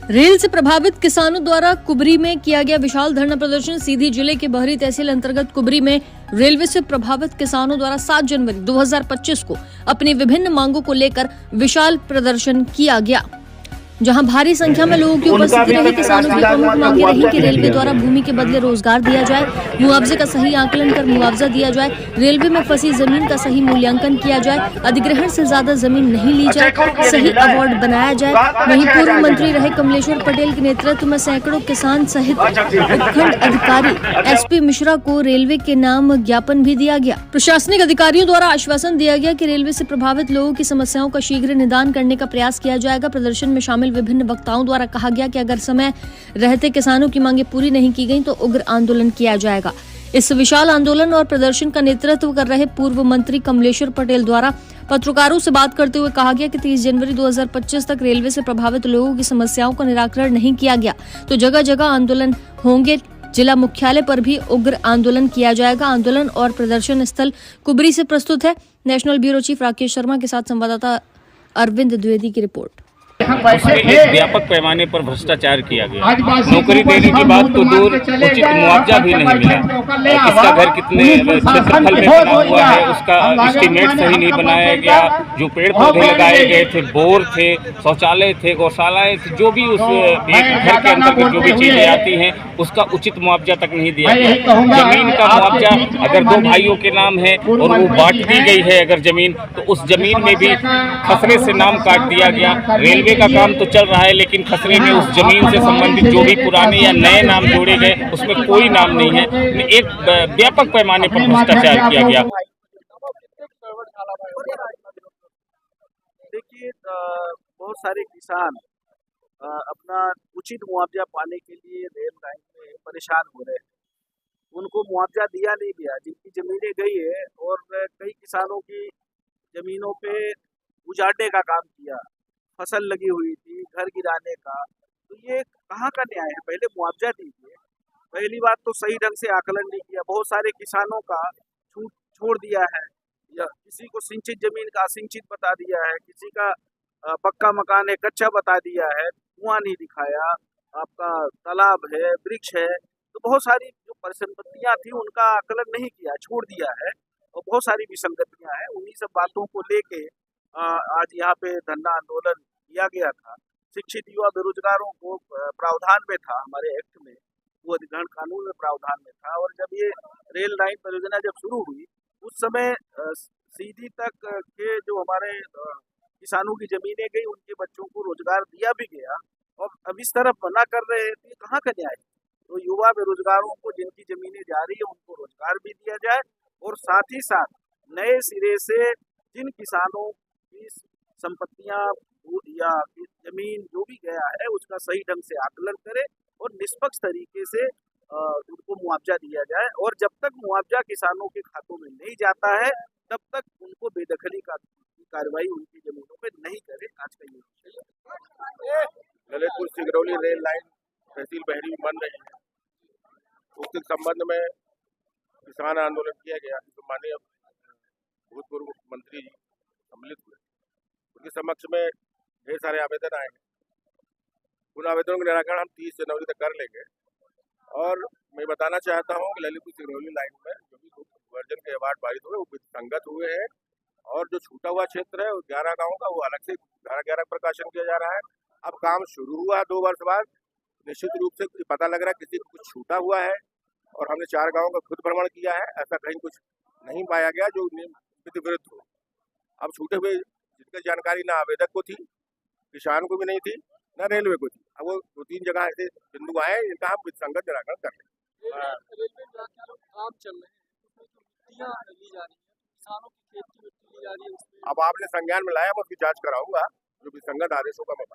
Rail से प्रभावित किसानों द्वारा कुबरी में किया गया विशाल धरना प्रदर्शन। सीधी जिले के बहरी तहसील अंतर्गत कुबरी में रेलवे से प्रभावित किसानों द्वारा 7 जनवरी 2025 को अपनी विभिन्न मांगों को लेकर विशाल प्रदर्शन किया गया, जहां भारी संख्या में लोगों की उपस्थिति रही। किसानों की प्रमुख मांगे रही कि रेलवे द्वारा भूमि के बदले रोजगार दिया जाए, मुआवजे का सही आकलन कर मुआवजा दिया जाए, रेलवे में फंसी जमीन का सही मूल्यांकन किया जाए, अधिग्रहण से ज्यादा जमीन नहीं ली जाए, सही अवार्ड बनाया जाए। वहीं पूर्व मंत्री रहे कमलेश्वर पटेल के नेतृत्व में सैकड़ों किसान सहित उपखंड अधिकारी SP मिश्रा को रेलवे के नाम ज्ञापन भी दिया गया। प्रशासनिक अधिकारियों द्वारा आश्वासन दिया गया कि रेलवे से प्रभावित लोगों की समस्याओं का शीघ्र निदान करने का प्रयास किया जाएगा। प्रदर्शन में शामिल विभिन्न वक्ताओं द्वारा कहा गया कि अगर समय रहते किसानों की मांगे पूरी नहीं की गई तो उग्र आंदोलन किया जाएगा। इस विशाल आंदोलन और प्रदर्शन का नेतृत्व कर रहे पूर्व मंत्री कमलेश्वर पटेल द्वारा पत्रकारों से बात करते हुए कहा गया कि 30 जनवरी 2025 तक रेलवे से प्रभावित लोगों की समस्याओं का निराकरण नहीं किया गया तो जगह जगह आंदोलन होंगे। जिला मुख्यालय पर भी उग्र आंदोलन किया जाएगा। आंदोलन और प्रदर्शन स्थल कुबरी से प्रस्तुत है। National bureau chief Rakesh Sharma के साथ संवाददाता अरविंद द्विवेदी की रिपोर्ट। एक व्यापक पैमाने पर भ्रष्टाचार किया गया। नौकरी देने की बात तो दूर, उचित मुआवजा भी नहीं मिला। किसका घर कितने क्षेत्रफल में बना हुआ है उसका एस्टीमेट सही नहीं बनाया गया। जो पेड़ पौधे लगाए गए थे, बोर थे, शौचालय थे, गौशालाएं थी, जो भी उस घर के अंतर्गत जो भी चीजें आती हैं उसका उचित मुआवजा तक नहीं दिया गया। जमीन का मुआवजा अगर 2 भाइयों के नाम है और वो बांट दी गई है अगर जमीन, तो उस जमीन में भी खसरे से नाम काट दिया गया। रेलवे का काम तो चल रहा है लेकिन खसरे में उस जमीन से संबंधित जो भी पुराने या नए नाम जोड़े गए उसमें कोई नाम नहीं है। एक व्यापक पैमाने पर भ्रष्टाचार किया गया। देखिए, बहुत सारे किसान अपना उचित मुआवजा पाने के लिए रेल लाइन में परेशान हो रहे हैं। उनको मुआवजा दिया नहीं गया, जिनकी जमीनें गई है, और कई किसानों की जमीनों पे उजाड़ने का काम किया, फसल लगी हुई थी, घर गिराने का। तो ये कहाँ का न्याय है? पहले मुआवजा दीजिए। पहली बात तो सही ढंग से आकलन नहीं किया। बहुत सारे किसानों का छूट छोड़ दिया है, या किसी को सिंचित जमीन का असिंचित बता दिया है, किसी का पक्का मकान है कच्चा बता दिया है, कुआं नहीं दिखाया, आपका तालाब है, वृक्ष है। तो बहुत सारी जो परिसंपत्तियां थी उनका आकलन नहीं किया, छोड़ दिया है, और बहुत सारी विसंगतियां हैं। उन्हीं सब बातों को लेके आज यहाँ पे धरना आंदोलन किया गया था। शिक्षित युवा बेरोजगारों को प्रावधान में था, हमारे एक्ट में, वो अधिग्रहण कानून में प्रावधान में था। और जब ये रेल लाइन परियोजना जब शुरू हुई उस समय सीधी तक के जो हमारे किसानों की जमीनें गई, उनके बच्चों को रोजगार दिया भी गया, और अब इस तरफ मना कर रहे हैं। तो ये कहाँ का न्याय है? तो युवा बेरोजगारों को जिनकी जमीनें जा रही है उनको रोजगार भी दिया जाए, और साथ ही साथ नए सिरे से जिन किसानों की संपत्तियां या जमीन जो भी गया है उसका सही ढंग से आकलन करे और निष्पक्ष तरीके से उनको मुआवजा दिया जाए। और जब तक मुआवजा किसानों के खातों में नहीं जाता है तब तक उनको बेदखली का कार्रवाई उनकी जमीनों पे नहीं करे। आज का ये ललितपुर सिगरौली रेल लाइन तहसील बहरी में बन रही है, उसके संबंध में किसान आंदोलन किया गया। तो माननीय भूतपूर्व मुख्यमंत्री जी सम्मिलित हुए, उनके समक्ष में ढेर सारे आवेदन आए हैं। उन आवेदनों का निराकरण हम 30 जनवरी तक कर लेंगे। और मैं बताना चाहता हूँ कि ललितपुर सिगरौली लाइन में जो भी वर्जन के अवार्ड पारित हुए वो संगत हुए हैं, और जो छूटा हुआ क्षेत्र है 11 गाँव का, वो अलग से 11 प्रकाशन किया जा रहा है। अब काम शुरू हुआ 2 वर्ष बाद, निश्चित रूप से पता लग रहा है किसी को कुछ छूटा हुआ है, और हमने 4 गाँव का खुद भ्रमण किया है। ऐसा कहीं कुछ नहीं पाया गया जो विरुद्ध हो। अब छूटे हुए जिसकी जानकारी ना आवेदक को थी, किसान को भी नहीं थी, ना रेलवे को थी। अब वो 2-3 जगह ऐसे बिंदु आए जिनका हम विसंगत निराकरण कर रहे हैं। अब आपने संज्ञान में लाया, मैं उसकी जांच कराऊंगा। जो विसंगत आदेशों का मैं